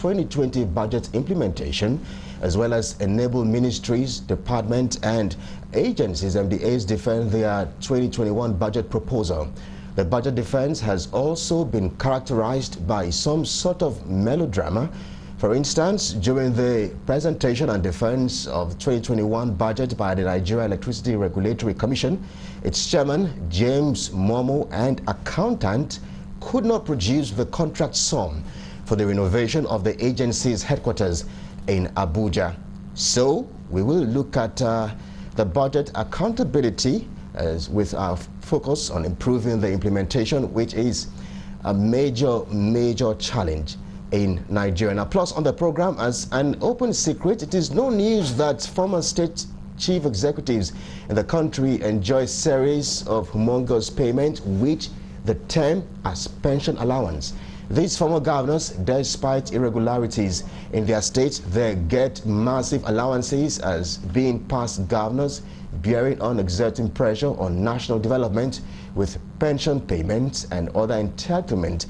2020 budget implementation, as well as enable ministries, departments and agencies MDAs defend their 2021 budget proposal. The budget defense has also been characterized by some sort of melodrama. For instance, during the presentation and defense of 2021 budget by the Nigeria Electricity Regulatory Commission, its chairman, James Momo, and accountant could not produce the contract sum for the renovation of the agency's headquarters in Abuja. So we will look at the budget accountability with our focus on improving the implementation, which is a major challenge in Nigeria. Now, plus on the program, as an open secret, it is no news that former state chief executives in the country enjoy series of humongous payments, which the term as pension allowance. These former governors, despite irregularities in their states, they get massive allowances as being past governors, bearing on exerting pressure on national development with pension payments and other entitlement,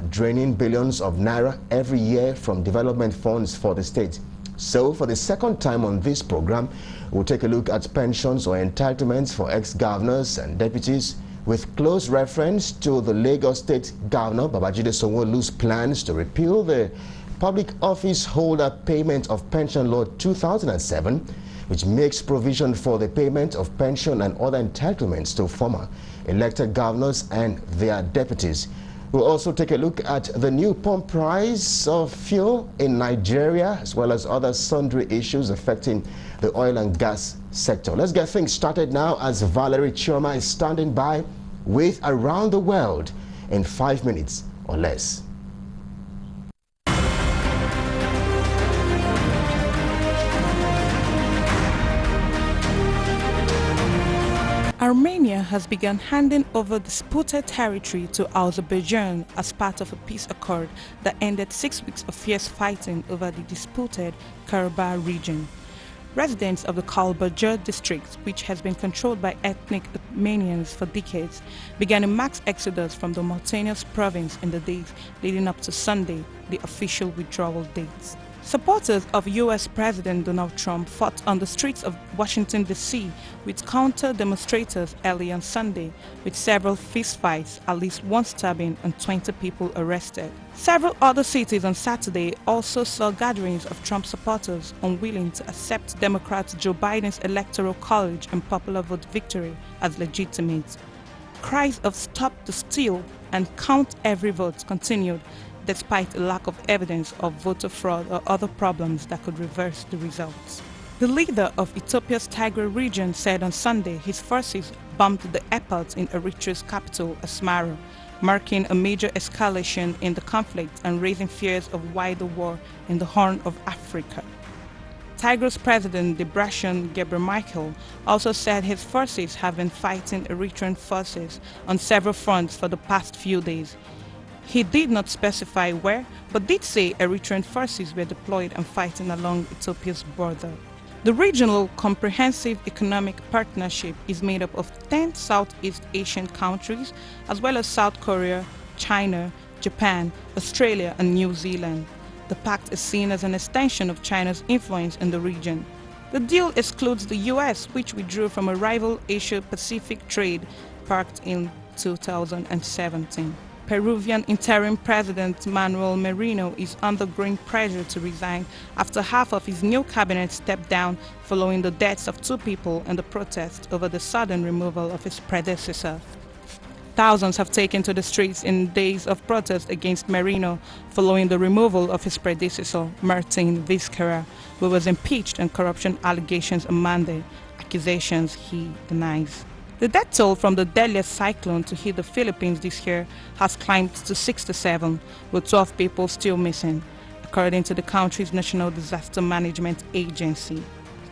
draining billions of naira every year from development funds for the state. So for the second time on this program, we'll take a look at pensions or entitlements for ex-governors and deputies, with close reference to the Lagos State Governor Babajide Sanwo-Olu's plans to repeal the Public Office Holder Payment of Pension Law 2007, which makes provision for the payment of pension and other entitlements to former elected governors and their deputies. We'll also take a look at the new pump price of fuel in Nigeria, as well as other sundry issues affecting the oil and gas sector. Let's get things started now, as Valerie Chioma is standing by with Around the World in 5 minutes or less. Armenia has begun handing over disputed territory to Azerbaijan as part of a peace accord that ended 6 weeks of fierce fighting over the disputed Karabakh region. Residents of the Kalbajar district, which has been controlled by ethnic Armenians for decades, began a mass exodus from the mountainous province in the days leading up to Sunday, the official withdrawal date. Supporters of U.S. President Donald Trump fought on the streets of Washington, D.C. with counter-demonstrators early on Sunday, with several fistfights, at least one stabbing, and 20 people arrested. Several other cities on Saturday also saw gatherings of Trump supporters unwilling to accept Democrat Joe Biden's Electoral College and popular vote victory as legitimate. Cries of "Stop the Steal" and "Count every vote" continued, despite a lack of evidence of voter fraud or other problems that could reverse the results. The leader of Ethiopia's Tigray region said on Sunday his forces bombed the airport in Eritrea's capital, Asmara, marking a major escalation in the conflict and raising fears of wider war in the Horn of Africa. Tigray's president, Debretsion Gebremichael, also said his forces have been fighting Eritrean forces on several fronts for the past few days. He did not specify where, but did say Eritrean forces were deployed and fighting along Ethiopia's border. The Regional Comprehensive Economic Partnership is made up of 10 Southeast Asian countries, as well as South Korea, China, Japan, Australia, and New Zealand. The pact is seen as an extension of China's influence in the region. The deal excludes the U.S., which withdrew from a rival Asia-Pacific trade pact in 2017. Peruvian interim president Manuel Merino is under growing pressure to resign after half of his new cabinet stepped down following the deaths of 2 people in the protest over the sudden removal of his predecessor. Thousands have taken to the streets in days of protest against Merino following the removal of his predecessor, Martin Vizcarra, who was impeached on corruption allegations on Monday, accusations he denies. The death toll from the deadliest cyclone to hit the Philippines this year has climbed to 67, with 12 people still missing, according to the country's National Disaster Management Agency.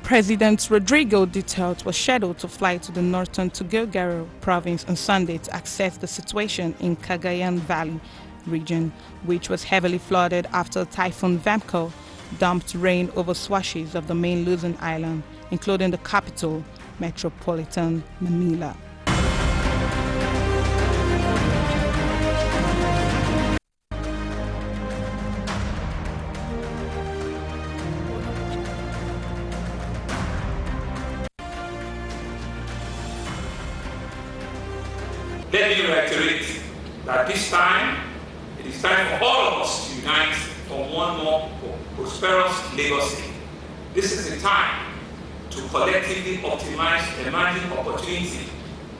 President Rodrigo Duterte was scheduled to fly to the northern Tuguegarao province on Sunday to assess the situation in Cagayan Valley region, which was heavily flooded after Typhoon Vamco dumped rain over swathes of the main Luzon island, including the capital, Metropolitan Manila. let me reiterate that this time, it is time for all of us to unite for one more prosperous Lagos State. This is the time to collectively optimize emerging opportunity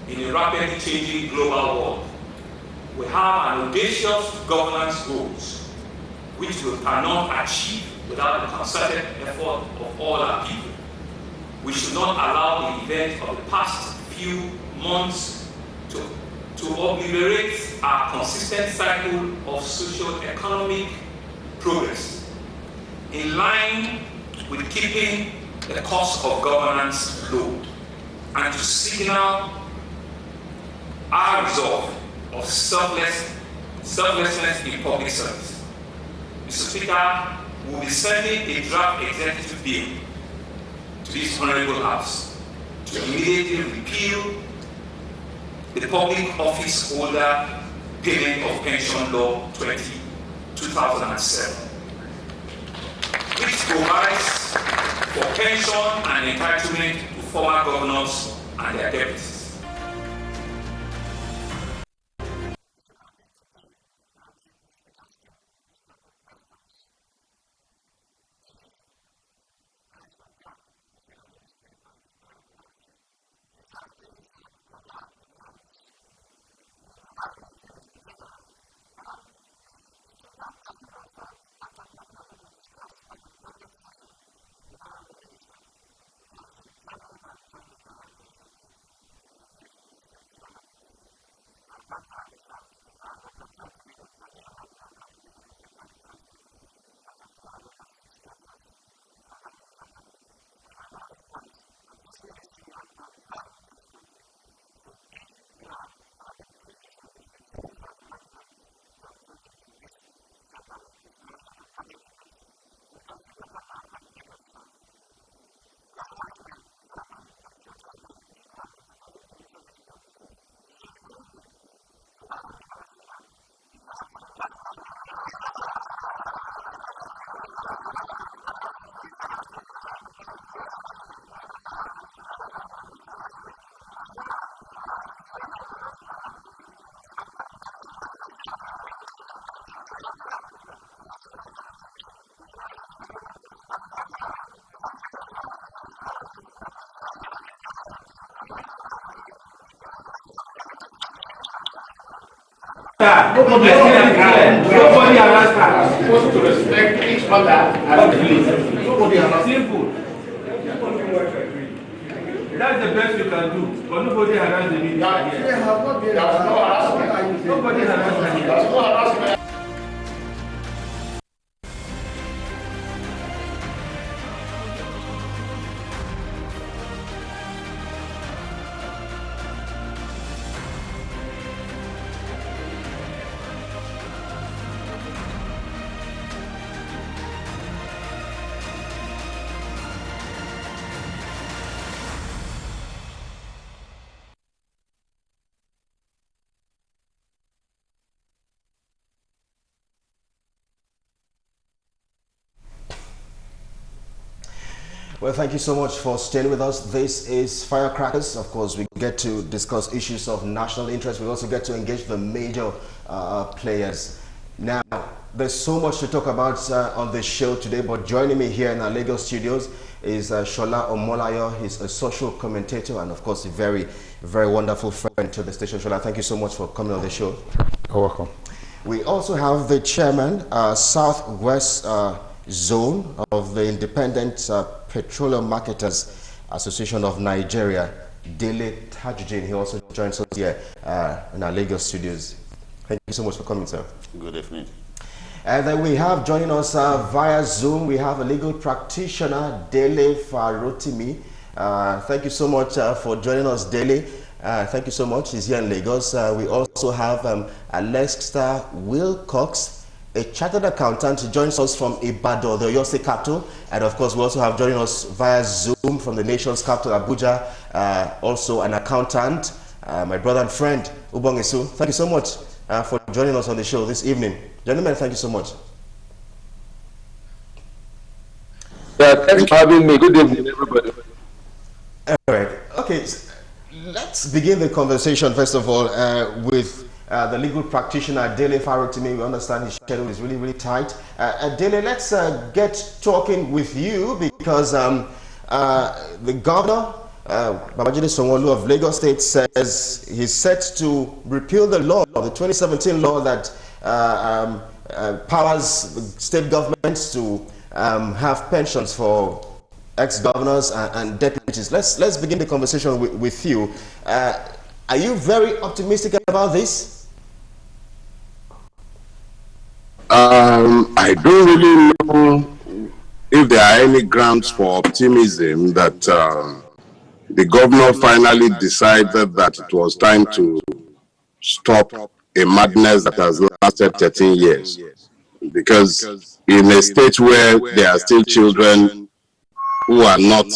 in a rapidly changing global world. We have an audacious governance goals, which we cannot achieve without the concerted effort of all our people. We should not allow the events of the past few months to obliterate our consistent cycle of socio-economic progress, in line with keeping the cost of governance low, and to signal our resolve of selflessness in public service. Mr. Speaker, we will be sending a draft executive bill to this Honorable House to immediately repeal the Public Office Holder Payment of Pension Law 2007, which provides for pension and entitlement to former governors and their deputies. Nobody harassed her. Supposed to respect each other as please. Nobody harassed. Simple. That's the best you can do. But nobody harassed the media here. There was no harassment. Nobody harassed her here. There was no harassment. Well, thank you so much for staying with us. This is Firecrackers. Of course, we get to discuss issues of national interest. We also get to engage the major players. Now, there's so much to talk about on the show today, but joining me here in our Lagos studios is Shola Omolayo. He's a social commentator and, of course, a very, very wonderful friend to the station. Shola, thank you so much for coming on the show. You're welcome. We also have the chairman, Southwest Zone of the Independent Petroleum Marketers Association of Nigeria, Dele Tajuddin. He also joins us here in our Lagos studios. Thank you so much for coming, sir. Good evening. And then we have joining us via Zoom, we have a legal practitioner, Dele Farotimi. Thank you so much for joining us, Dele. Thank you so much. He's here in Lagos. We also have Alexa Wilcox, a chartered accountant, who joins us from Ibadan, the Oyo State capital. And of course, we also have joining us via Zoom from the nation's capital, Abuja, also an accountant, my brother and friend, Ubong Isu. Thank you so much for joining us on the show this evening. Gentlemen, thank you so much. Yeah, thanks for having me. Good evening, everybody. All right. Okay, let's Let's begin the conversation, first of all, with the legal practitioner, Dele Farotimi. We understand his schedule is really, really tight. Dele, let's get talking with you because the governor, Babajide Sanwo-Olu of Lagos State, says he's set to repeal the law, the 2017 law that powers the state governments to have pensions for ex-governors and deputies. Let's begin the conversation with you. Are you very optimistic about this? I don't really know if there are any grounds for optimism that the governor finally decided that it was time to stop a madness that has lasted 13 years. Because in a state where there are still children who are not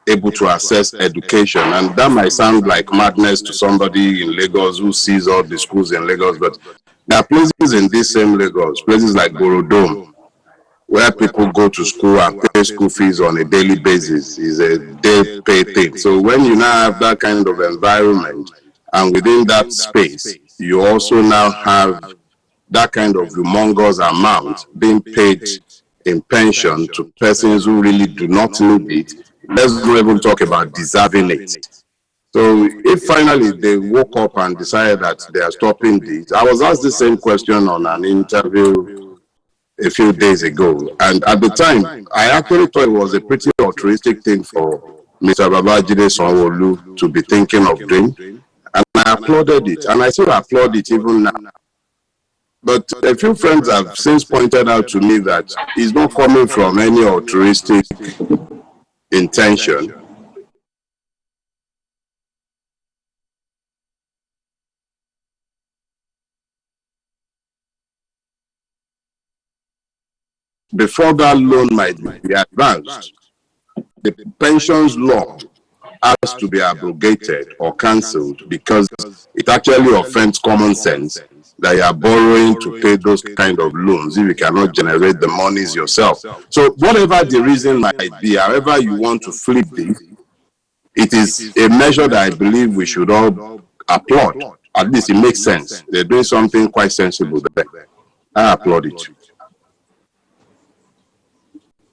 able to access education, and that might sound like madness to somebody in Lagos who sees all the schools in Lagos, but there are places in this same Lagos, places like Borodom, where people go to school and pay school fees on a daily basis. Is a day pay thing. So when you now have that kind of environment, and within that space, you also now have that kind of humongous amount being paid in pension to persons who really do not need it. Let's not even talk about deserving it. So if finally they woke up and decided that they are stopping this, I was asked the same question on an interview a few days ago, and at the time I actually thought it was a pretty altruistic thing for Mr. Babajide Sanwo-Olu to be thinking of doing, and I applauded it, and I still applaud it even now. But a few friends have since pointed out to me that it's not coming from any altruistic intention. Before that loan might be advanced, the pensions law has to be abrogated or cancelled because it actually offends common sense that you are borrowing to pay those kind of loans if you cannot generate the monies yourself. So whatever the reason might be, however you want to flip this, it is a measure that I believe we should all applaud. At least it makes sense. They're doing something quite sensible there. I applaud it.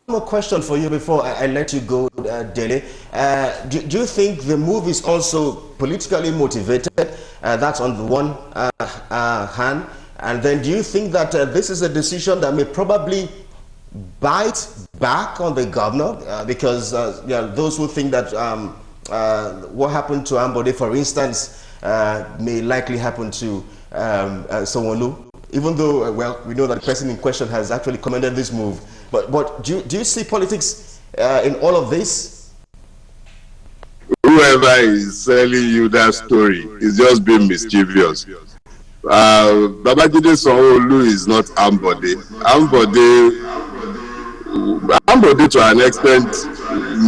One more question for you before I let you go, Dele. Do you think the move is also politically motivated? That's on the one hand. And then do you think that this is a decision that may probably bite back on the governor? Because those who think that what happened to Ambode, for instance, may likely happen to Sanwo-Olu, even though, well, we know that the person in question has actually commended this move. But do you see politics in all of this? Whoever is selling you that story is just being mischievous. Babajide Sanwo-Olu is not Ambode. Ambode to an extent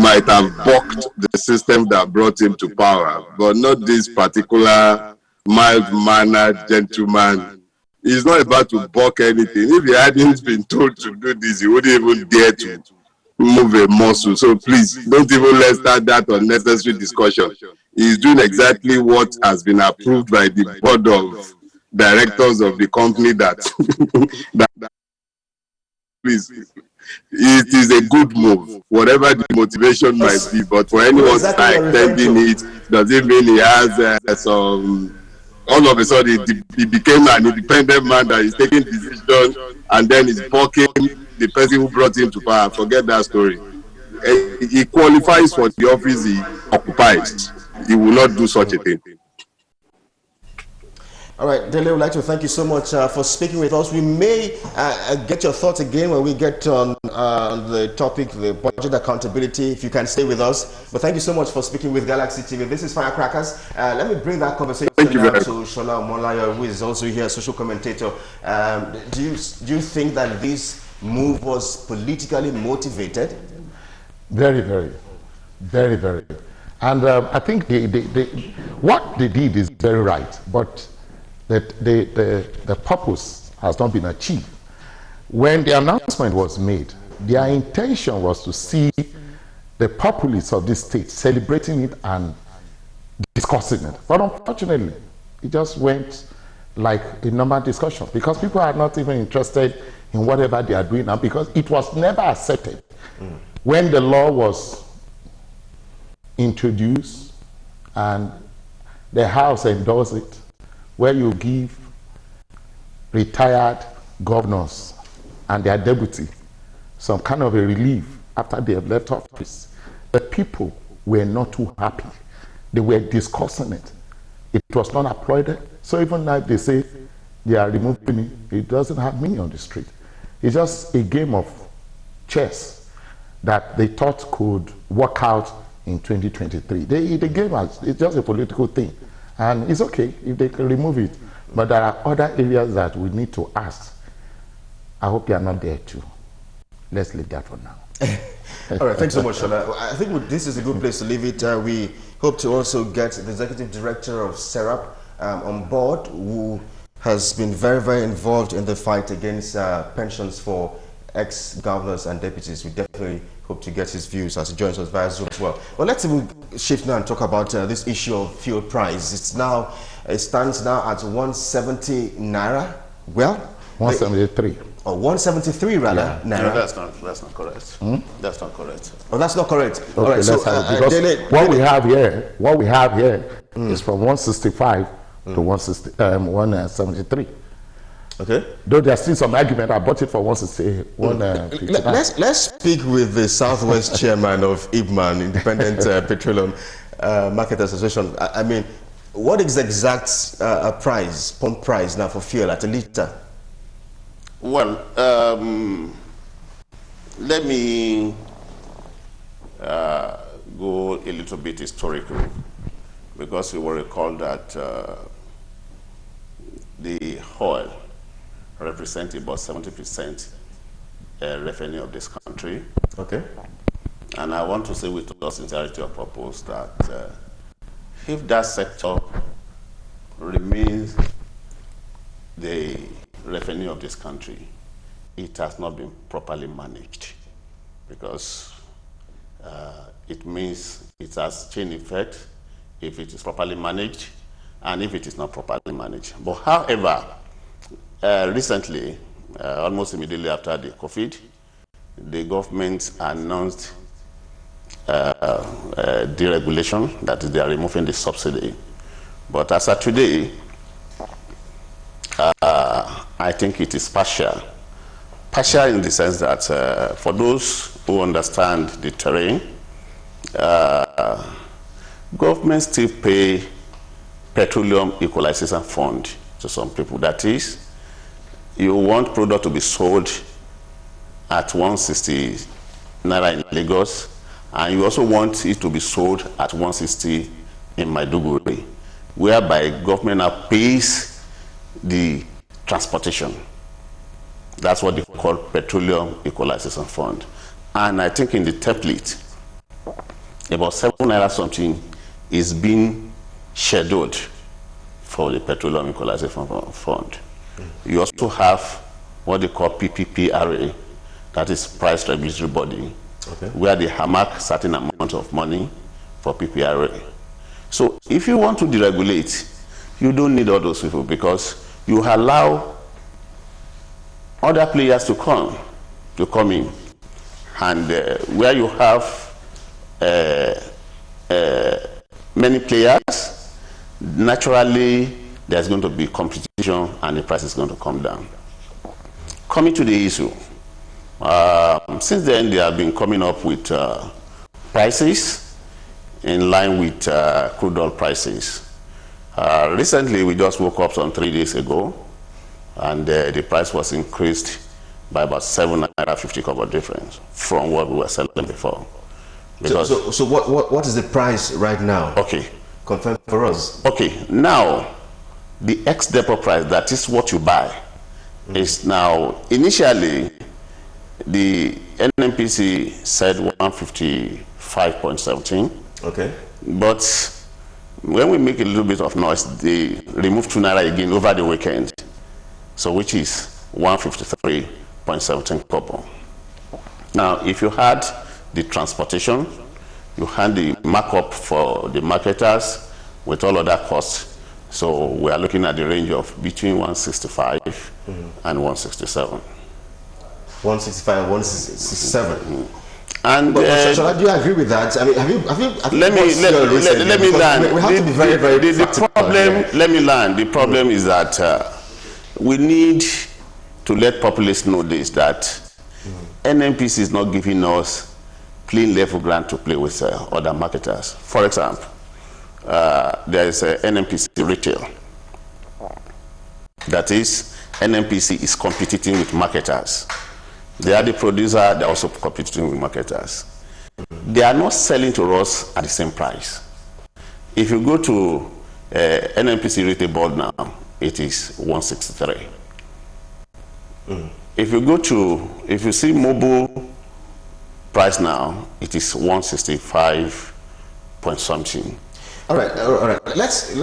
might have balked the system that brought him to power, but not this particular mild-mannered gentleman. He's not about to balk anything. If he hadn't been told to do this, he wouldn't even dare to move a muscle. So please, don't even let's start that unnecessary discussion. He's doing exactly what has been approved by the board of directors of the company that please, it is a good move, whatever the motivation might be, but for anyone extending it, does it mean he has some... All of a sudden, he became an independent man that is taking decisions and then is balking the person who brought him to power. Forget that story. He qualifies for the office he occupies. He will not do such a thing. All right, Dele, I would like to thank you so much for speaking with us. We may get your thoughts again when we get on the topic, the budget accountability, if you can stay with us. But thank you so much for speaking with Galaxy TV. This is Firecrackers. Let me bring that conversation now to Shola Omolayo, who is also here, social commentator. Do you think that this move was politically motivated? Very, very, very, very. And I think what they did is very right, but the purpose has not been achieved. When the announcement was made, their intention was to see the populace of this state celebrating it and discussing discussing it. But unfortunately, it just went like a normal discussion because people are not even interested in whatever they are doing now because it was never accepted. When the law was introduced and the House endorsed it, where you give retired governors and their deputy some kind of a relief after they have left office, the people were not too happy. They were discussing it. It was not applauded. So even now they say they are removing it, it doesn't have meaning on the street. It's just a game of chess that they thought could work out in 2023. The game it's just a political thing. And it's okay if they can remove it. But there are other areas that we need to ask. I hope you are not there too. Let's leave that for now. All right, thanks so much, Shola. I think this is a good place to leave it. We hope to also get the executive director of SERAP on board, who has been very, very involved in the fight against pensions for ex-governors and deputies. We definitely hope to get his views as he joins us via Zoom as well. Well, let's even shift now and talk about this issue of fuel price. It stands now at 170 naira. Well, 173. Or 173 rather, naira. No, that's not correct. That's not correct. Oh, that's not correct. Okay, all right, so what we have here is from 165 to 173. Okay. Though there's still some argument, I bought it for 160, 159. Let's speak with the Southwest chairman of IBMAN, Independent Petroleum Market Association. I mean, what is the exact pump price now for fuel at a litre? Well, let me go a little bit historical, because you will recall that the oil represents about 70% revenue of this country. Okay. And I want to say with all sincerity of purpose that if that sector remains the revenue of this country, it has not been properly managed, because it means it has chain effect if it is properly managed and if it is not properly managed. But however, recently, almost immediately after the COVID, the government announced deregulation, that is, they are removing the subsidy. But as of today, I think it is partial. Partial in the sense that for those who understand the terrain, government still pay petroleum equalization fund to some people. That is, you want product to be sold at 160 naira in Lagos, and you also want it to be sold at 160 in Maiduguri, whereby government now pays the transportation. That's what they call petroleum equalization fund. And I think in the template, about 7 naira something is being scheduled for the petroleum equalization fund. You also have what they call PPPRA, that is price regulatory body, okay, where they hammer certain amount of money for PPRA. So if you want to deregulate, you don't need all those people, because you allow other players to come in, and where you have many players, naturally there's going to be competition and the price is going to come down. Coming to the issue, since then they have been coming up with prices in line with crude oil prices. Recently we just woke up some 3 days ago, and the price was increased by about 7 naira 50 kobo difference from what we were selling before. So what is the price right now? Okay. Confirm for us. Okay, now the ex-depot price, that is what you buy, is now, initially the NNPC said 155.17. Okay. But when we make a little bit of noise, they remove 2 naira again over the weekend, so which is 153.17 kobo. Now, if you had the transportation, you had the markup for the marketers, with all other costs. So we are looking at the range of between 165 and 167. 165 and 167. And but do you agree with that? I mean, have you let me land. We have to be very, very the problem. Let me land. The problem is that we need to let populace know this, that NNPC is not giving us clean level ground to play with other marketers. For example, there is NNPC retail. That is, NNPC is competing with marketers. They are the producer, they are also competing with marketers. They are not selling to us at the same price. If you go to NNPC retail board now, it is 163. If you see mobile price now, it is 165 point something. All right. Let's.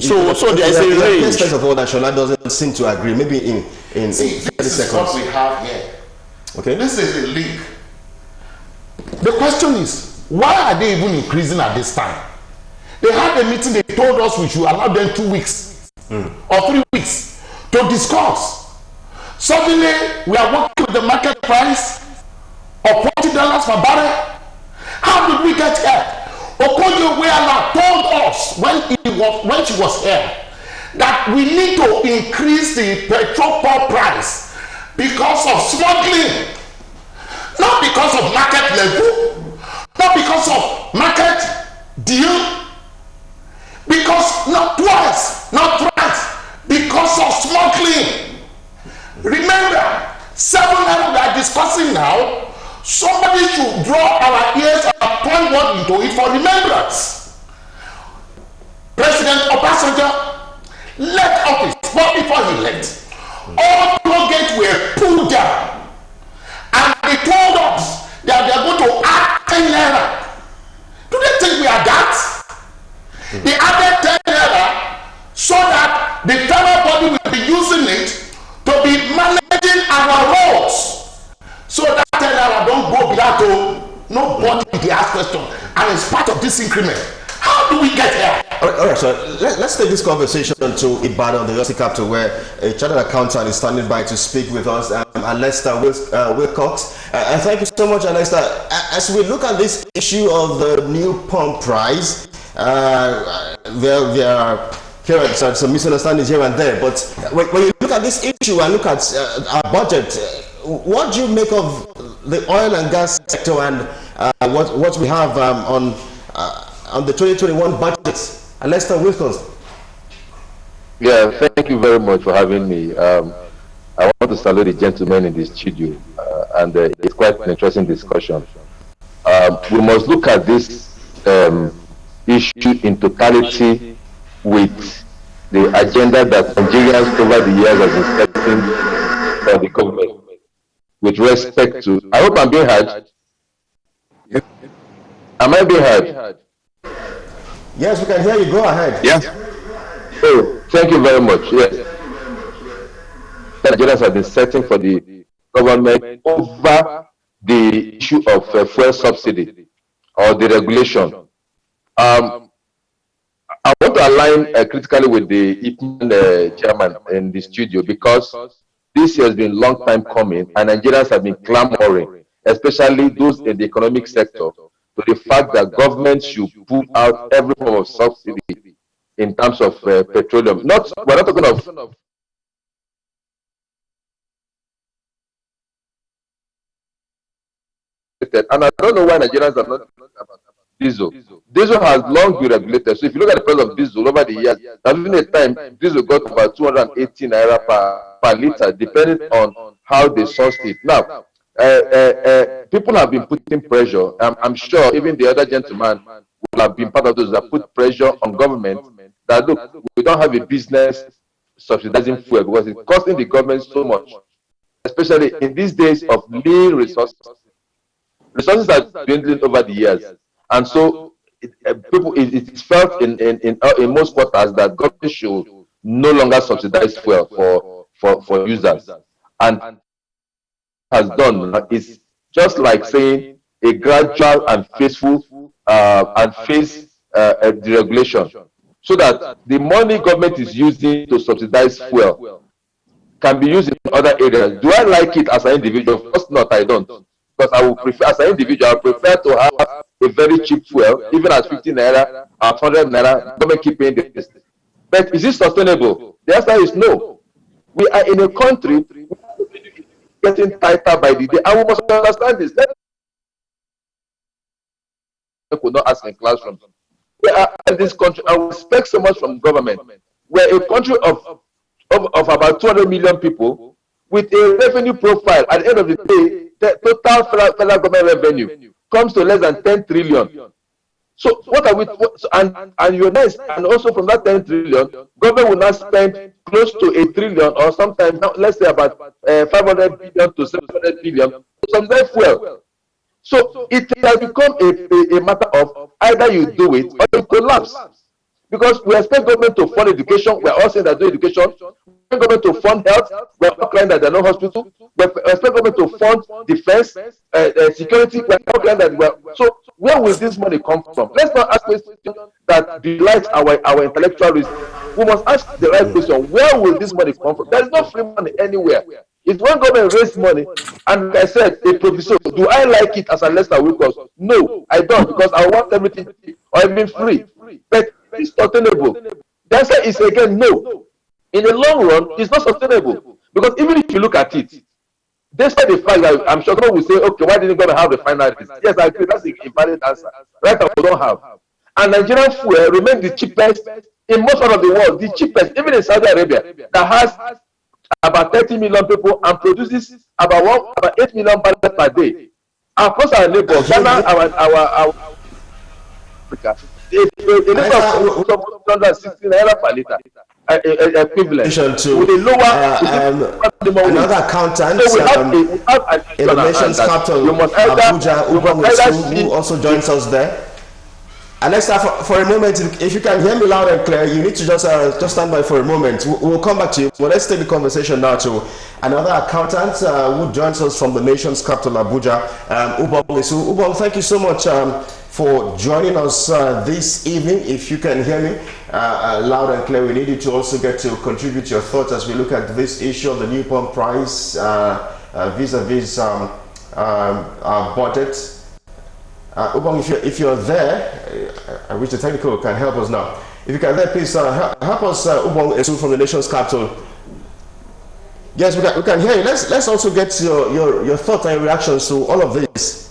So there is a range. First of all, that Shola doesn't seem to agree. Maybe in 30 seconds. This is what we have here. Okay. This is a link. The question is, why are they even increasing at this time? They had a meeting. They told us we should allow them 2 weeks or 3 weeks to discuss. Suddenly, we are working with the market price of $40 per barrel. How did we get here? Okoye-Iweala told us when she was here that we need to increase the petrol price because of smuggling, not because of market level, not because of market deal, because not twice, not thrice, because of smuggling. Remember, 7 naira we are discussing now. Somebody should draw our ears and point one into it for remembrance. President Obasanjo left office, but before he left, all toll gates were pulled down, and they told us that they are going to add 10 naira. Do they think we are that? They added 10 naira so that the federal body will be using it to be managing our roads. So that 10 naira don't go without nobody they ask question, and it's part of this increment. How do we get here? All right, so let's take this conversation to Ibadan, the Yossi capital, where a chartered accountant is standing by to speak with us, Alester Wilcox. Thank you so much, Alester. As we look at this issue of the new pump price, there are some misunderstandings here and there, but when you look at this issue and look at our budget, what do you make of the oil and gas sector and what we have on the 2021 budget? Alester Wilcox. Yeah, thank you very much for having me. I want to salute the gentlemen in the studio, and it's quite an interesting discussion. We must look at this issue in totality with the agenda that Nigerians over the years have been setting for the government. With respect to, I hope I'm being heard. Am I being heard? Yes, we can hear you. Go ahead. Yeah. Oh, thank you very much. Yes. Nigerians have been setting for the government over the issue of fuel subsidy or the regulation. I want to align critically with the IPMAN chairman in the studio, because this has been a long time coming, and Nigerians have been clamoring, especially those in the economic sector, to the fact that government should pull out every form of subsidy in terms of petroleum. We're not talking of and I don't know why Nigerians are not about diesel. Diesel has long been regulated. So if you look at the price of diesel over the years, there's been a time diesel got about 280 naira per liter, depending on how they source it. Now, people have been putting pressure. I'm sure even the other gentleman will have been part of those that put pressure on government that, look, we don't have a business subsidizing fuel because it's costing the government so much, especially in these days of lean resources. Resources are dwindling over the years, and so it's felt in most quarters that government should no longer subsidize fuel for users, and has done is just like saying a gradual and faithful and phased deregulation, so that the money government is using to subsidize fuel can be used in other areas. Do I like it as an individual? Of course not, I don't. Because I would prefer, as an individual, I prefer to have a very cheap fuel, even at 15 naira, at 100 naira, government keep paying this. But is it sustainable? The answer is no. We are in a country getting tighter by the day, and we must understand this. Could not ask in classrooms. We are in this country, and we expect so much from government. We're a country of about 200 million people with a revenue profile. At the end of the day, the total federal government revenue comes to less than 10 trillion. So what are we? And you're nice. And also from that 10 trillion, government will not spend close to a trillion, or sometimes now, let's say about 500 billion to 700 billion to subsidize fuel. So it has become a matter of either you do it or you collapse. Because we expect government to fund education, we are all saying that do education. We expect government to fund health, we are all claiming that there are no hospitals. We expect government to fund defense, security, we are all claiming that we are. So where will this money come from? Let's not ask questions that delight our intellectual reason. We must ask the right question. Where will this money come from? There is no free money anywhere. It's when government raise money, and like I said, a professor, do I like it as a lesser workers? No, I don't, because I want everything or even free. But it's sustainable. The answer is again no. In the long run, it's not sustainable. Because even if you look at it, despite the fact that I'm sure someone will say, okay, why didn't government have refineries? Yes, I agree, that's a valid answer. Right now, we don't have. And Nigerian fuel remains the cheapest in most part of the world, the cheapest, even in Saudi Arabia, that has about 30 million people and produces about 8 million barrels per day. Across our neighbor, Ghana, our Africa, a liter of 160 naira per liter, equivalent to with a lower another accountant so we have in the nation's capital, Abuja, who also joins us there. Alexa, for a moment, if you can hear me loud and clear, you need to just stand by for a moment. We'll come back to you. But let's take the conversation now to another accountant who joins us from the nation's capital, Abuja, Ubong, thank you so much for joining us this evening. If you can hear me loud and clear, we need you to also get to contribute your thoughts as we look at this issue of the new pump price vis-a-vis our budget. Ubong, if you're there, I wish the technical can help us now. If you can there, please help us, Ubong Esu from the nation's capital. Yes, we can hear you. Let's also get your thoughts and reactions to all of this.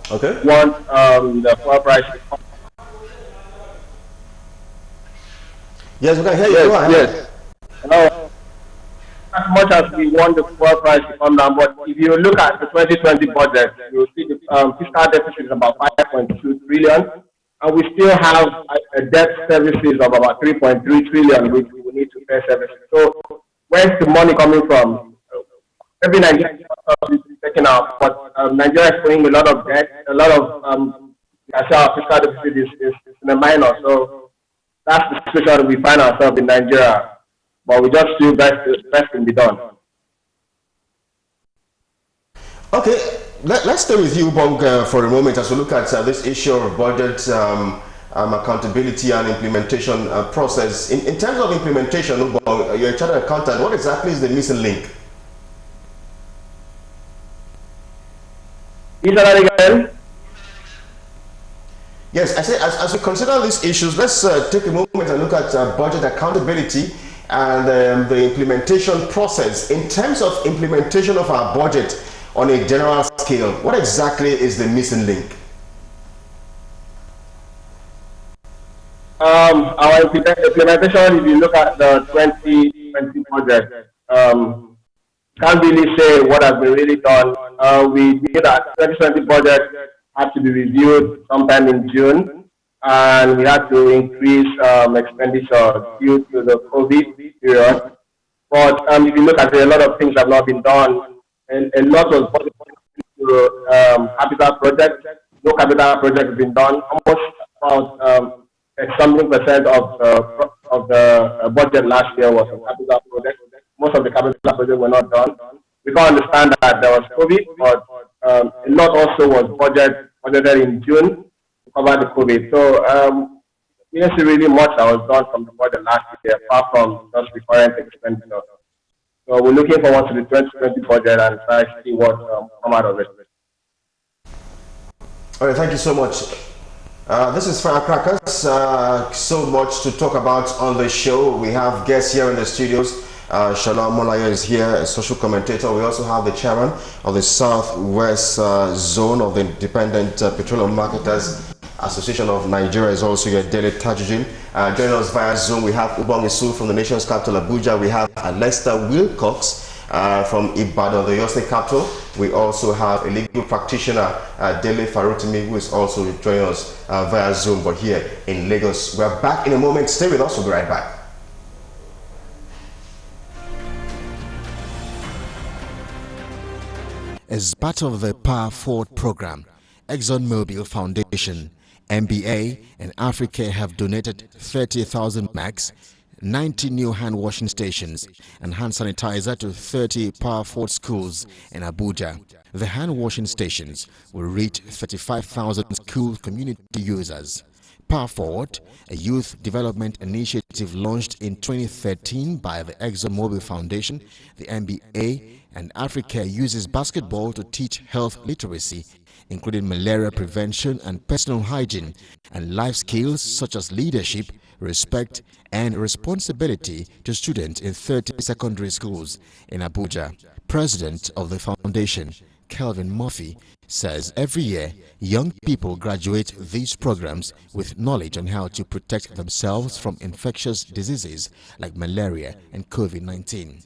Okay. The fuel price. Yes, we can hear you. Yes. Hello. As much as we want the fuel price to come down, but if you look at the 2020 budget, you'll see the fiscal deficit is about 5.2 trillion, and we still have a debt services of about 3.3 trillion, which we will need to pay services. So where's the money coming from? Every Nigerian is taken out, but Nigeria is paying a lot of debt, a lot of our fiscal deficit is in a minor. So that's the situation we find ourselves in Nigeria. But we just feel best can be done. Okay, let's stay with you, Ubong, for a moment as we look at this issue of budget accountability and implementation process. In terms of implementation, Ubong, you're a chartered accountant. What exactly is the missing link? Is that again? Yes, I say as we consider these issues, let's take a moment and look at budget accountability and the implementation process. In terms of implementation of our budget on a general scale, what exactly is the missing link? Our implementation, if you look at the 2020 budget, can't really say what has been really done. We knew that 2020 budget had to be reviewed sometime in June, and we had to increase expenditure due to the COVID period. But if you look at it, a lot of things have not been done. A lot was budgeted to capital projects. No capital project has been done. Almost about something percent of the budget last year was a capital project. Most of the capital projects were not done. We got to understand that there was COVID, but a lot also was budgeted in June to cover the COVID. So we didn't see really much that was done from the budget last year, apart from just recurrent expenditure. So we're looking forward to the 2020 budget and try to see what come out of it. All right, thank you so much. This is Firecrackers. So much to talk about on the show. We have guests here in the studios. Shalom Molaya is here, a social commentator. We also have the chairman of the Southwest Zone of the Independent Petroleum Marketers Association of Nigeria is also here, Dele Tajudin. Joining us via Zoom, we have Ubong Isu from the nation's capital, Abuja. We have Lester Wilcox from Ibadan, the Oyo State capital. We also have a legal practitioner, Dele Farutimi, who is also joining us via Zoom, but here in Lagos. We're back in a moment. Stay with us. We'll be right back. As part of the Power Forward program, ExxonMobil Foundation, MBA, and Africa have donated 30,000 masks, 90 new hand washing stations, and hand sanitizer to 30 Power Forward schools in Abuja. The hand washing stations will reach 35,000 school community users. Power Forward, a youth development initiative launched in 2013 by the ExxonMobil Foundation, the MBA, and Africa uses basketball to teach health literacy, including malaria prevention and personal hygiene, and life skills such as leadership, respect, and responsibility to students in 30 secondary schools in Abuja. President of the foundation, Kelvin Murphy, says every year young people graduate these programs with knowledge on how to protect themselves from infectious diseases like malaria and COVID-19.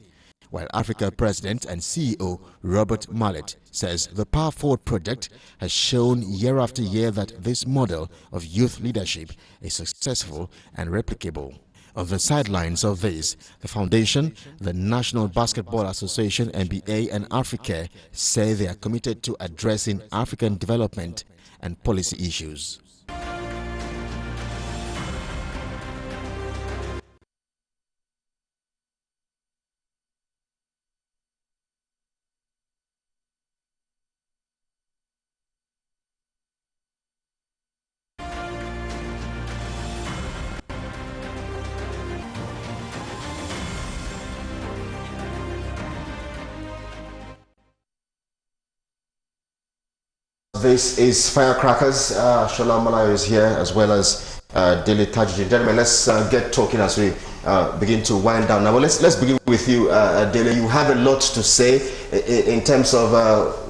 While Africa President and CEO Robert Mallet says the Power Forward project has shown year after year that this model of youth leadership is successful and replicable. On the sidelines of this, the foundation, the National Basketball Association, NBA, and Africa say they are committed to addressing African development and policy issues. This is Firecrackers. Shalom Malayo is here, as well as Dele Tajudin. Gentlemen, let's get talking as we begin to wind down. Now, let's begin with you, Dele. You have a lot to say in terms of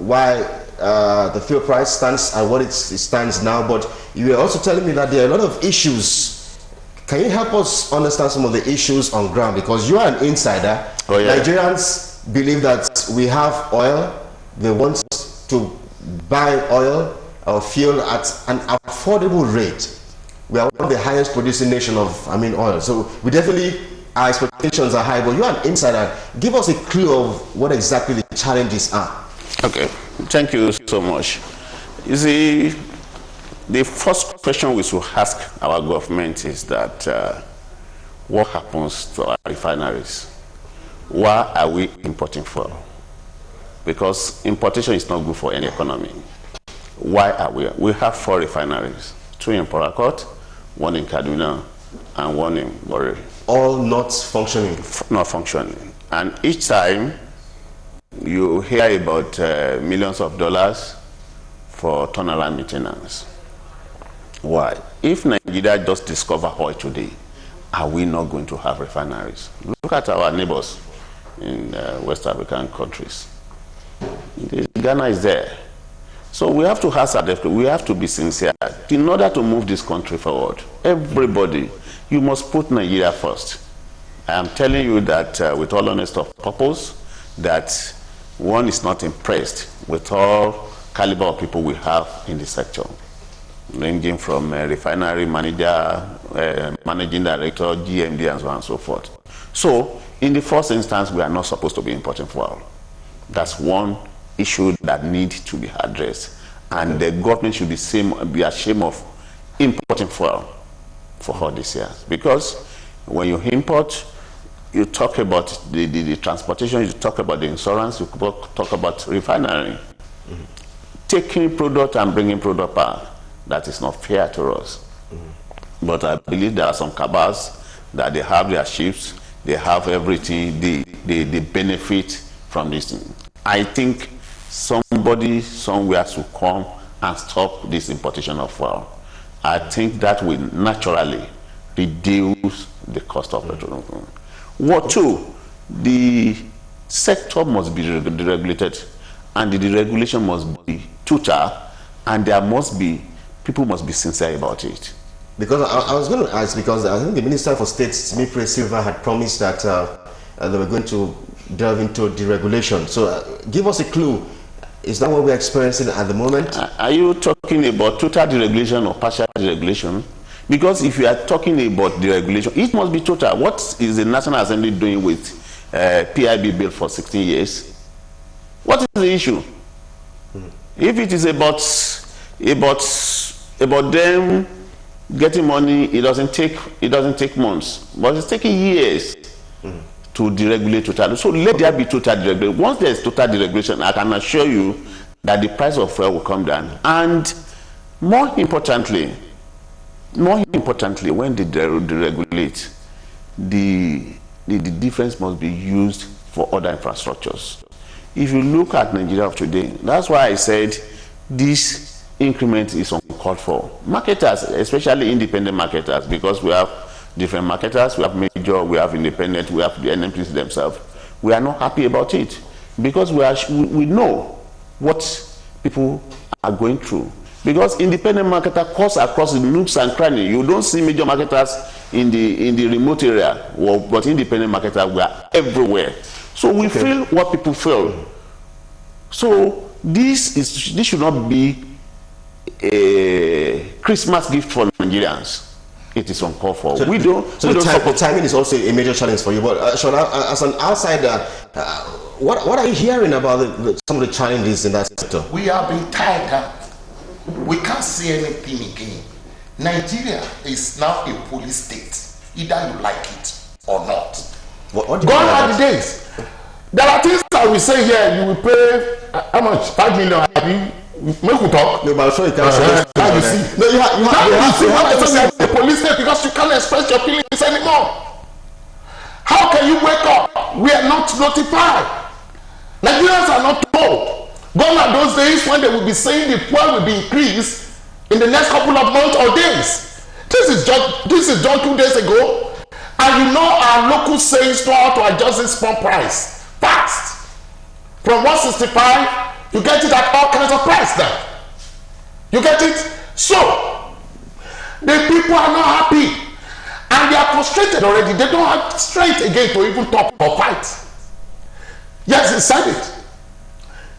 why the fuel price stands at what it stands now, but you were also telling me that there are a lot of issues. Can you help us understand some of the issues on ground? Because you are an insider. Oh, yeah. Nigerians believe that we have oil. They want to buy oil or fuel at an affordable rate. We are one of the highest producing nation of oil. So we definitely, our expectations are high, but you're an insider. Give us a clue of what exactly the challenges are. Okay, thank you so much. You see, the first question we should ask our government is that what happens to our refineries? Why are we importing fuel? Because importation is not good for any economy. Why are we? We have 4 refineries, 2 in Port Harcourt, 1 in Kaduna, and 1 in Warri. All not functioning? Not functioning. And each time you hear about millions of dollars for turnaround maintenance. Why? If Nigeria just discover oil today, are we not going to have refineries? Look at our neighbors in West African countries. Ghana is there. So we have to ask, we have to be sincere. In order to move this country forward, everybody, you must put Nigeria first. I am telling you that with all honest of purpose, that one is not impressed with all caliber of people we have in the sector, ranging from refinery manager, managing director, GMD, and so on and so forth. So in the first instance, we are not supposed to be importing fuel. That's one issue that needs to be addressed, and the government should be ashamed of importing fuel for all these years, because when you import, you talk about the transportation, you talk about the insurance, you talk about refinery. Taking product and bringing product back, that is not fair to us. But I believe there are some cabals that they have their ships, they have everything, they benefit from this thing. I think somebody somewhere should come and stop this importation of fuel. I think that will naturally reduce the cost of petroleum. What two? The sector must be deregulated, and the deregulation must be total, and people must be sincere about it. Because I was going to ask, because I think the Minister for State, Smith Silva, had promised that they were going to delve into deregulation. So give us a clue. Is that what we're experiencing at the moment? Are you talking about total deregulation or partial deregulation? Because if you are talking about deregulation, it must be total. What is the National Assembly doing with PIB bill for 16 years? What is the issue? If it is about them getting money, it doesn't take months, but it's taking years to deregulate totally. So let there be total deregulation. Once there is total deregulation, I can assure you that the price of fuel will come down. And more importantly, when they deregulate, the difference must be used for other infrastructures. If you look at Nigeria of today, that's why I said this increment is uncalled for. Marketers, especially independent marketers, because we have different marketers, we have major, we have independent, we have the NMPs themselves. We are not happy about it because we know what people are going through. Because independent marketer cuts across the nooks and crannies. You don't see major marketers in the remote area, but independent marketers were everywhere. So we feel what people feel. So this should not be a Christmas gift for Nigerians. It is uncalled for. So the timing is also a major challenge for you. But Shola, as an outsider, what are you hearing about some of the challenges in that sector? We have been tied up. We can't see anything again. Nigeria is now a police state. Either you like it or not. Gone are the days. There are things that we say here. You will pay how much? 5 million. Make we talk. No, but I'm sure you can't say that. You see. No, you have to say the police state because you can't express your feelings anymore. How can you wake up? We are not notified. Nigerians are not told. Gone are those days when they will be saying the fuel will be increased in the next couple of months or days. This is just 2 days ago, and you know our local sales know how to adjust this pump price fast. From 165. You get it at all kinds of price now. You get it? So, the people are not happy. And they are frustrated already. They don't have strength again to even talk or fight. Yes, he said it.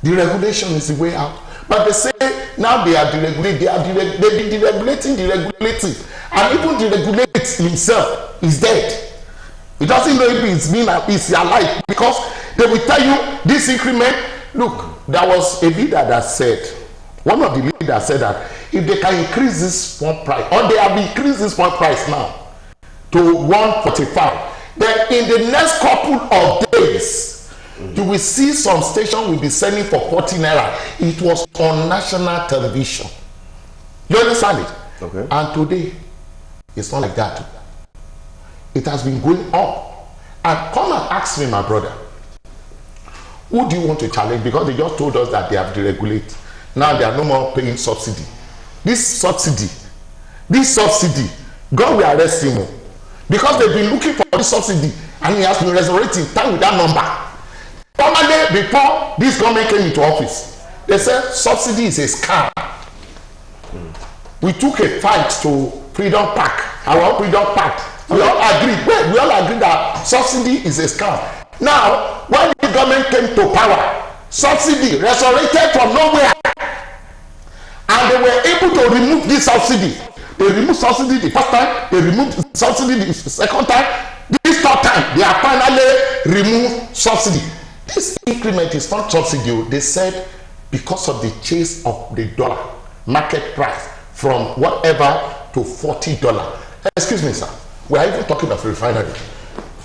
Deregulation is the way out. But they say now they are deregulating. They've been deregulating. And even deregulate himself is dead. He doesn't know if it's alive. Because they will tell you this increment. Look, there was a leader that said, one of the leaders said that if they can increase this pump price, or they have increased this pump price now to 145, then in the next couple of days, you will see some station will be selling for 40 naira. It was on national television. You understand it? Okay. And today, it's not like that. It has been going up. And come and ask me, my brother, who do you want to challenge? Because they just told us that they have deregulated. Now they are no more paying subsidy. This subsidy, God will arrest him. Because they've been looking for this subsidy and he has been resurrecting time with that number. Formerly, before this government came into office, they said subsidy is a scam. We took a fight to Freedom Park, our Freedom Park. We all agreed that subsidy is a scam. Now, when the government came to power, subsidy resurrected from nowhere. And they were able to remove this subsidy. They removed subsidy the first time, they removed subsidy the second time. This third time, they have finally removed subsidy. This increment is not subsidy. They said because of the chase of the dollar market price from whatever to $40. Excuse me, sir. We are even talking of refinery.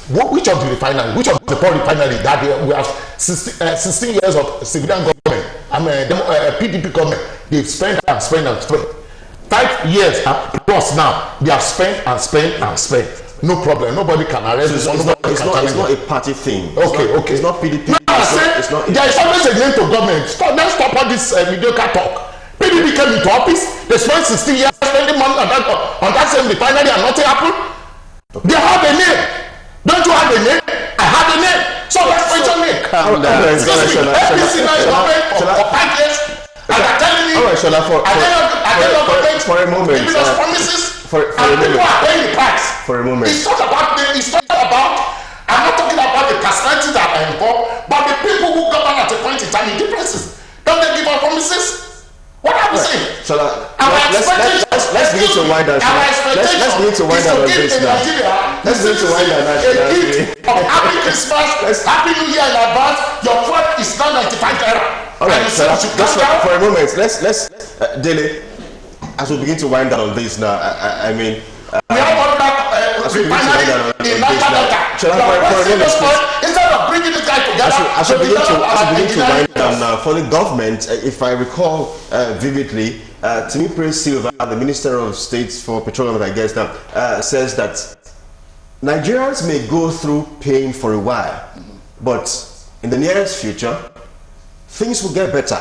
which of the refinery, which of the poor refinery that we have 16 years of civilian government, PDP government, they've spent and spent and spent. 5 years plus now, they have spent and spent and spent. No problem. Nobody can arrest this. It's not a party thing. Okay. It's not PDP. No, there is always a name to government. Let's stop all this mediocre talk. PDP came into office. They spent 16 years spending money on that same refinery and nothing happened. They have a name. Don't you have a name? I have a name. So let's wait on me. Calm down. Every single government for 5 years. And they're telling me. All right, Shola, for a moment. Giving us promises. For a and people are paying the price. For a moment. It's not about. I'm not talking about the personalities that are involved, but the people who govern at a point in time in differences. Don't they give us promises? What are we saying? Shola, let's begin to wind down. Let's begin to wind down on this now. Let's begin to wind down. A gift of Happy Christmas, Happy New Year in advance. Your food is now 95 naira. All right, Shola, just for a moment. Let's Dele, as we begin to wind down on this now. I mean. We have one refinery in Nigeria. Instead of bringing this guy together, as we begin to wind down now, for the government, if I recall vividly, Timipre Silva, the Minister of State for Petroleum, I guess now, says that Nigerians may go through pain for a while, but in the nearest future, things will get better.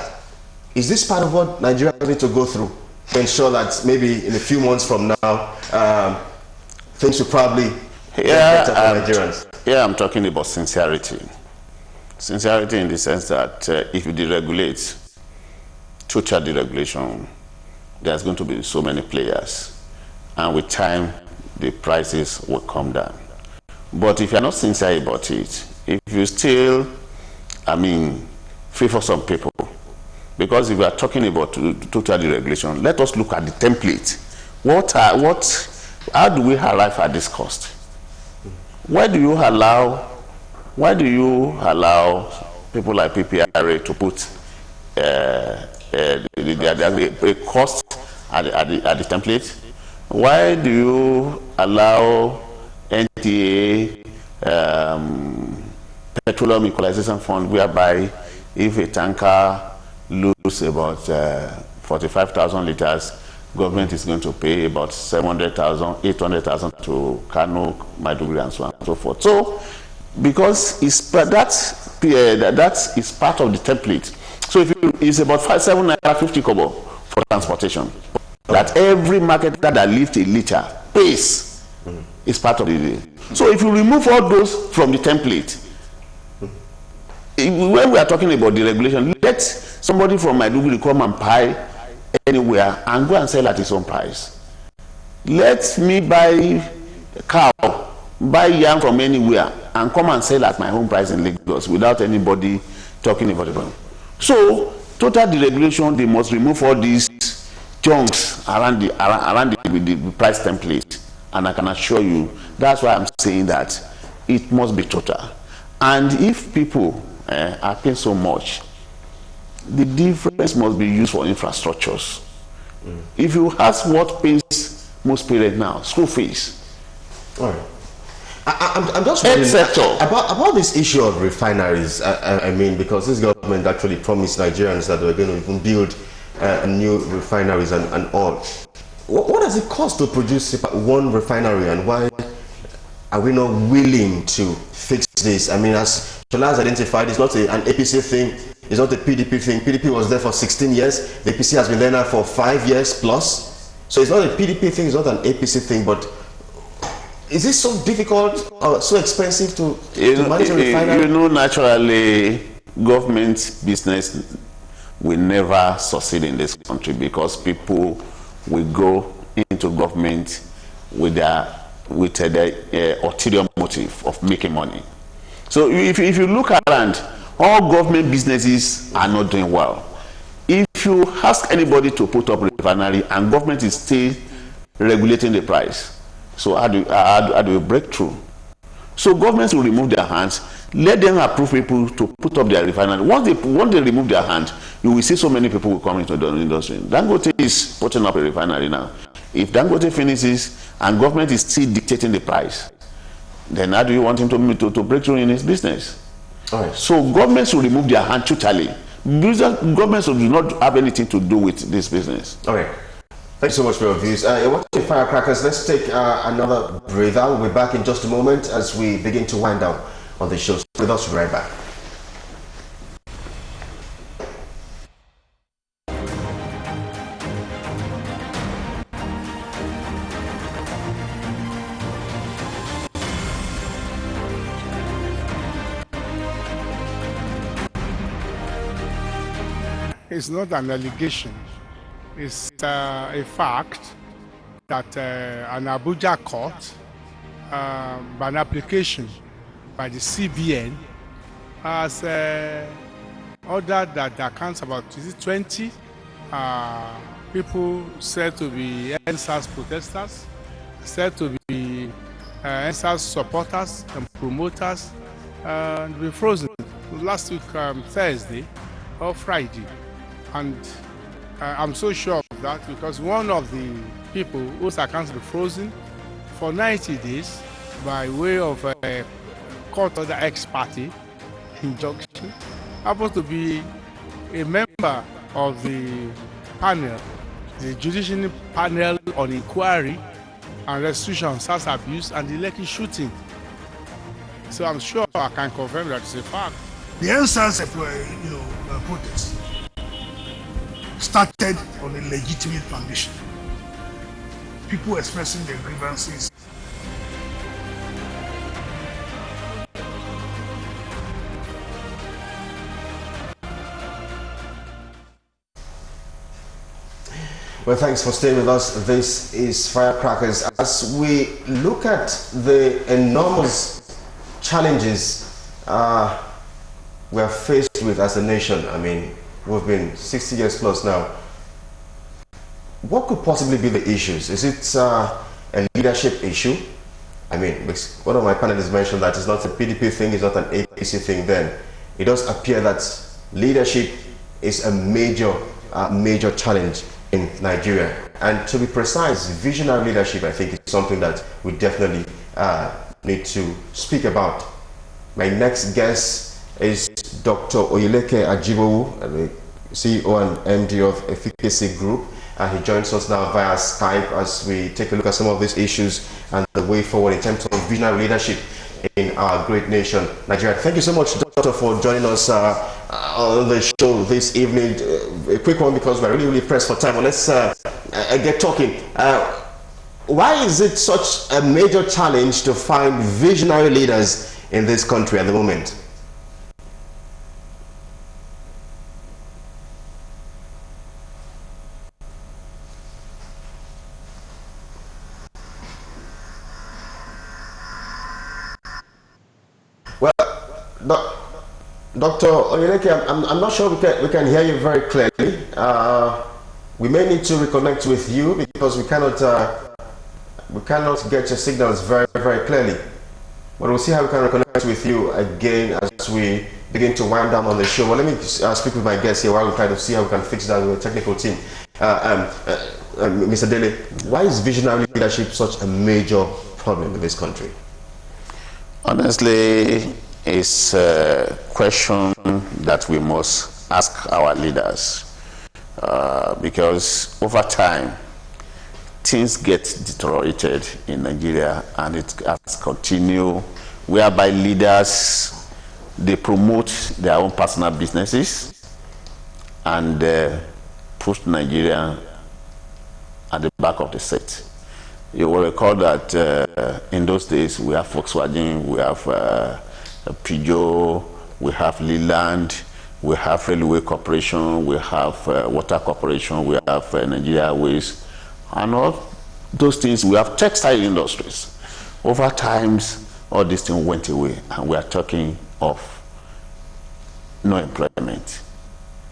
Is this part of what Nigerians need to go through to ensure that maybe in a few months from now, things will probably get better for Nigerians? Yeah, I'm talking about sincerity. Sincerity in the sense that if you deregulate, total deregulation, there's going to be so many players. And with time, the prices will come down. But if you're not sincere about it, if you still, favor some people, because if we are talking about total deregulation, let us look at the template. How do we arrive at this cost? Why do you allow people like PPRA to put a cost at the template? Why do you allow NTA Petroleum Equalization Fund, whereby if a tanker loses about 45,000 liters, government is going to pay about 700,000, 800,000 to Kano, Maiduguri, and so on and so forth. So, because that is part of the template. So, if it's about 7.50 kobo for transportation, that every marketer that lifts a liter pays is part of the deal. So, if you remove all those from the template, when we are talking about the regulation, let somebody from Maiduguri come and buy anywhere and go and sell at his own price. Let me buy cow, buy yam from anywhere and come and sell at my own price in Lagos without anybody talking about it. So, total deregulation, they must remove all these chunks around the price template. And I can assure you, that's why I'm saying that it must be total. And if people are paying so much, the difference must be used for infrastructures. If you ask what pays most parents now, school fees. All right. I'm just wondering about this issue of refineries. Because this government actually promised Nigerians that they're going to even build new refineries and all. What does it cost to produce one refinery, and why are we not willing to fix this? As Shola has identified, it's not an APC thing, it's not a PDP thing. PDP was there for 16 years, the APC has been there now for 5 years plus. So it's not a PDP thing, it's not an APC thing, but is it so difficult or so expensive to manage a refinery? Naturally, government business will never succeed in this country because people will go into government with the ulterior motive of making money. So if you look around, all government businesses are not doing well. If you ask anybody to put up a refinery and government is still regulating the price, so how do you break through? So governments will remove their hands, let them approve people to put up their refinery. Once they remove their hand, you will see so many people will come into the industry. Dangote is putting up a refinery now. If Dangote finishes and government is still dictating the price, then how do you want him to break through in his business? All right. So governments will remove their hand totally. Governments do not have anything to do with this business. All right. Thanks so much for your views. You're watching Firecrackers. Let's take another breather. We'll be back in just a moment as we begin to wind down on the show. With us, we'll be right back. It's not an allegation. It's a fact that an Abuja court, by an application by the CBN, has ordered that the accounts about 20 people said to be NSAS protesters, said to be NSAS supporters and promoters, and be frozen last week, Thursday or Friday. And I'm so sure of that because one of the people whose accounts were frozen for 90 days by way of a court order ex-party injunction happens to be a member of the panel, the judicial panel on inquiry and restitution on SARS abuse and the Lekki shooting. So I'm sure I can confirm that it's a fact. The answers protest started on a legitimate foundation. People expressing their grievances. Well, thanks for staying with us. This is Firecrackers. As we look at the enormous challenges we are faced with as a nation, I mean, we've been 60 years plus now. What could possibly be the issues? Is it a leadership issue? I mean, one of my panelists mentioned that it's not a PDP thing, it's not an APC thing then. It does appear that leadership is a major challenge in Nigeria. And to be precise, visionary leadership, I think, is something that we definitely need to speak about. My next guest is Dr. Oyeleke Ajibowu, the CEO and MD of Efficacy Group. He joins us now via Skype as we take a look at some of these issues and the way forward in terms of visionary leadership in our great nation, Nigeria. Thank you so much, Doctor, for joining us on the show this evening. A quick one because we're really pressed for time. But let's get talking. Why is it such a major challenge to find visionary leaders in this country at the moment? Well, Dr. Oyeleke, I'm not sure we can hear you very clearly. We may need to reconnect with you because we cannot get your signals very clearly. But we'll see how we can reconnect with you again as we begin to wind down on the show. Well, let me speak with my guests here while we try to see how we can fix that with the technical team. Mr. Dele, why is visionary leadership such a major problem in this country? Honestly, it's a question that we must ask our leaders because over time, things get deteriorated in Nigeria and it has continued whereby leaders, they promote their own personal businesses and put Nigeria at the back of the set. You will recall that in those days we have Volkswagen, we have Peugeot, we have Leland, we have Railway Corporation, we have Water Corporation, we have Nigeria Airways, and all those things. We have textile industries. Over times, all these things went away, and we are talking of no employment.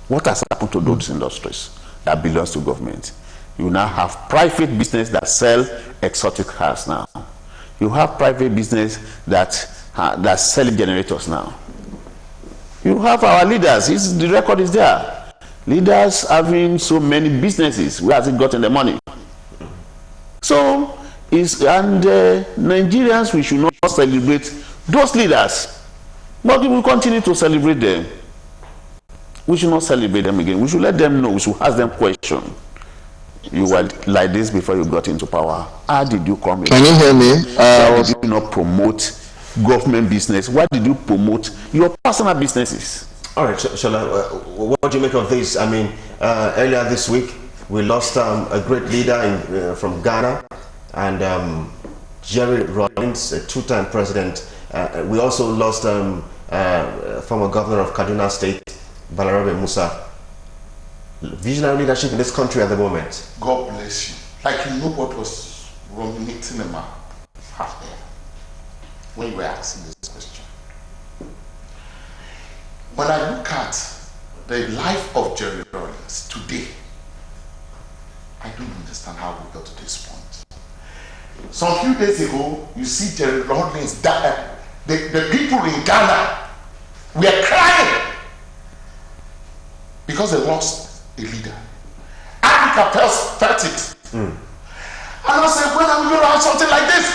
What has happened to those industries that belongs to government? You now have private business that sell exotic cars now. You have private business that sell generators now. You have our leaders. The record is there. Leaders having so many businesses. Where has it gotten the money? So, Nigerians, we should not not celebrate those leaders, but we will continue to celebrate them. We should not celebrate them again. We should let them know. We should ask them questions. You were like this before you got into power. How did you come in? Can you hear me? Why did you not promote government business? Why did you promote your personal businesses? All right, what do you make of this? I mean, earlier this week, we lost a great leader from Ghana, and Jerry Rawlings, a two-time president. We also lost former governor of Kaduna State, Balarabe Musa. Visionary leadership in this country at the moment. God bless you. Like you know what was ruminating in my heart when you were asking this question. When I look at the life of Jerry Rawlings today, I don't understand how we got to this point. Some few days ago, you see Jerry Rawlings die. The people in Ghana were crying because they lost a leader. Africa felt it. And I said, when are we going to have something like this?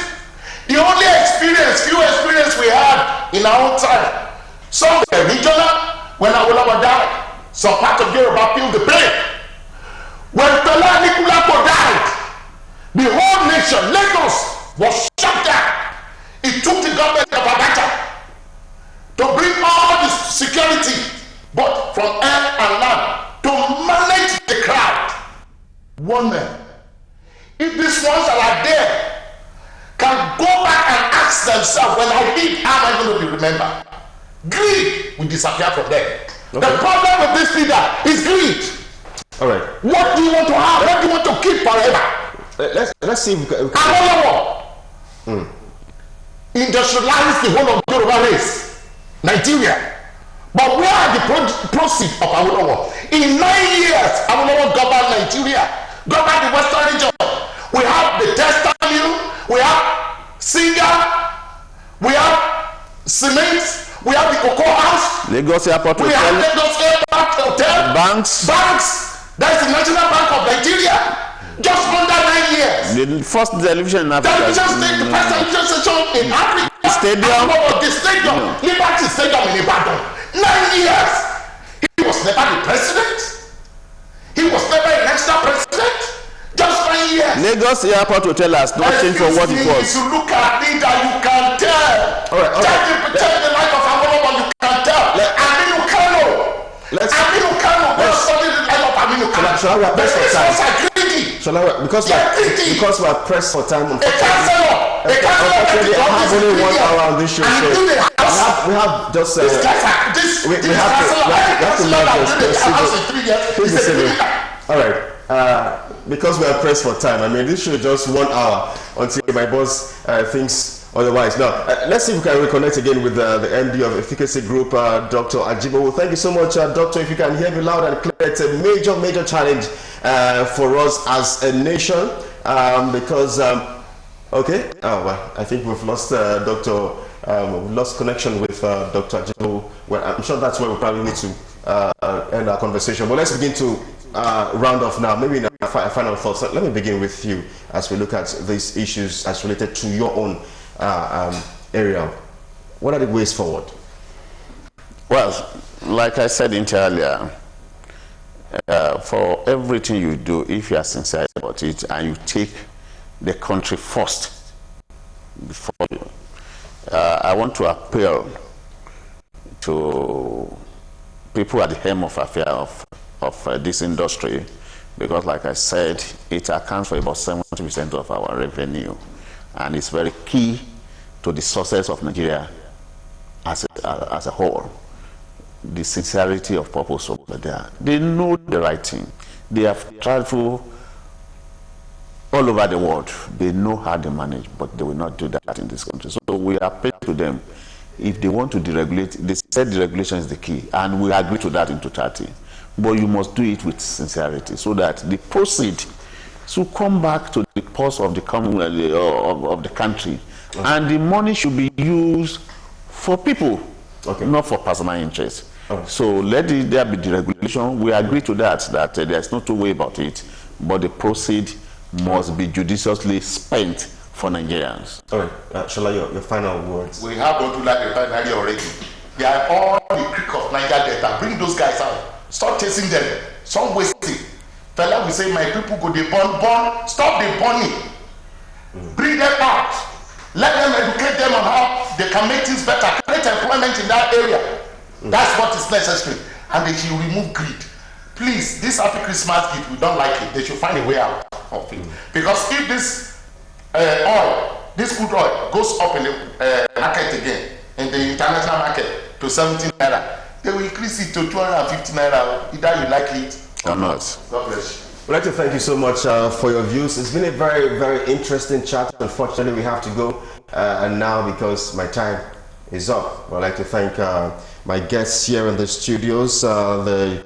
The only few experience we had in our own time. Some were regional, when Awolowo died. Some part of Yoruba feel the pain. When Fela Anikulapo died, the whole nation, Lagos, was shut down. It took the government of Abacha to bring all the security, but from air and land, to manage the crowd. One man. If these ones that are there can go back and ask themselves, when I leave, how am I going to be remembered? Greed will disappear from them. Okay. The problem with this leader is greed. All right. What do you want to have? What do you want to keep forever? Let's see. Another one. Industrialize the whole of Yoruba race, Nigeria. But where are the proceeds of Awolowo? In 9 years, Awolowo governed Nigeria, governed the Western region. We have the textile mill, we have Singer, we have cement, we have the cocoa house, Lagos Airport we have Lagos Airport Hotel, banks. That's the National Bank of Nigeria. Just under 9 years. The first television in Africa. The first television station in Africa. Stadium. The stadium, Liberty Stadium in Ibadan. 9 years. He was never the president. He was never a national president. Just 9 years. Lagos Airport Hotel has not changed from what it was. If you look at it, you can tell. All right. Check the life of Awolowo, you can tell. Aminu Kano. Aminu Kano. They studied the life of Aminu Kano. Shall I wrap this for time? Shall I wrap? Because we are pressed for time. Unfortunately, I have only 1 hour on this show. So we have just we have to manage this. All right. Because we are pressed for time. I mean, this show is just 1 hour until my boss thinks otherwise. Now, let's see if we can reconnect again with the MD of Efficacy Group, Dr. Ajibowo. Thank you so much, Doctor. If you can hear me loud and clear, it's a major challenge for us as a nation because, okay, well, I think we've lost we've lost connection with Dr. Ajibowo. Well, I'm sure that's where we probably need to end our conversation. But let's begin to round off now. Maybe in our final thoughts. Let me begin with you as we look at these issues as related to your own area. What are the ways forward? Well, like I said earlier, for everything you do, if you are sincere about it and you take the country first before you, I want to appeal to people at the helm of affair of this industry, because like I said, it accounts for about 70% of our revenue, and it's very key to the success of Nigeria as a whole. The sincerity of purpose over there. They know the right thing. They have traveled all over the world. They know how to manage, but they will not do that in this country. So we appeal to them. If they want to deregulate, they said deregulation is the key, and we agree to that in totality. But you must do it with sincerity, so that the proceeds should come back to the purse of the country, okay. And the money should be used for people, okay. Not for personal interest. Okay. So let there be deregulation. We agree to that there's no two way about it, but the proceeds must be judiciously spent for Nigerians. All right, Shola, your final words. We have Odula refinery already. They are all the creek of Niger Delta. Bring those guys out. Stop chasing them. Stop wasting. Fella will say, my people go they burn. Stop the burning. Bring them out. Let them educate them on how they can make things better. Create employment in that area. That's what is necessary. And they should remove greed. Please, this Happy Christmas gift, we don't like it. They should find a way out of it. Because if this this crude oil goes up in the market again, in the international market to 17 naira, they will increase it to 250 naira. Either you like it or not. God bless you. I'd like to thank you so much for your views. It's been a very, very interesting chat. Unfortunately, we have to go and now because my time is up. I'd like to thank my guests here in the studios, the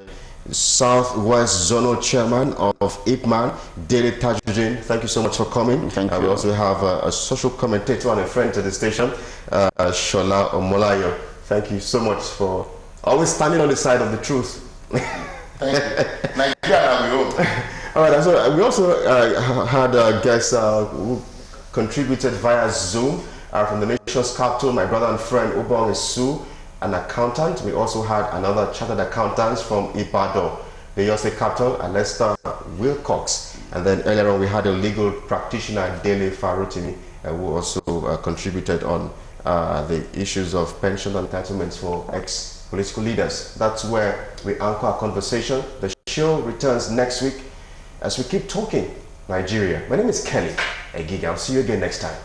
Southwest Zonal Chairman of IPMAN, Daily Tajuddin. Thank you so much for coming. Thank you. We also have a social commentator and a friend to the station, Shola Omolayo. Thank you so much for always standing on the side of the truth. Thank you. Nigeria, all right, so we also had guests who contributed via Zoom from the nation's capital, my brother and friend Ubong Isu, an accountant. We also had another chartered accountant from Ibadan, the Yose capital, Alester Wilcox. And then earlier on we had a legal practitioner, Dele Farutimi, who also contributed on the issues of pension entitlements for ex-political leaders. That's where we anchor our conversation. The show returns next week as we keep talking Nigeria. My name is Kelly Egiga. I'll see you again next time.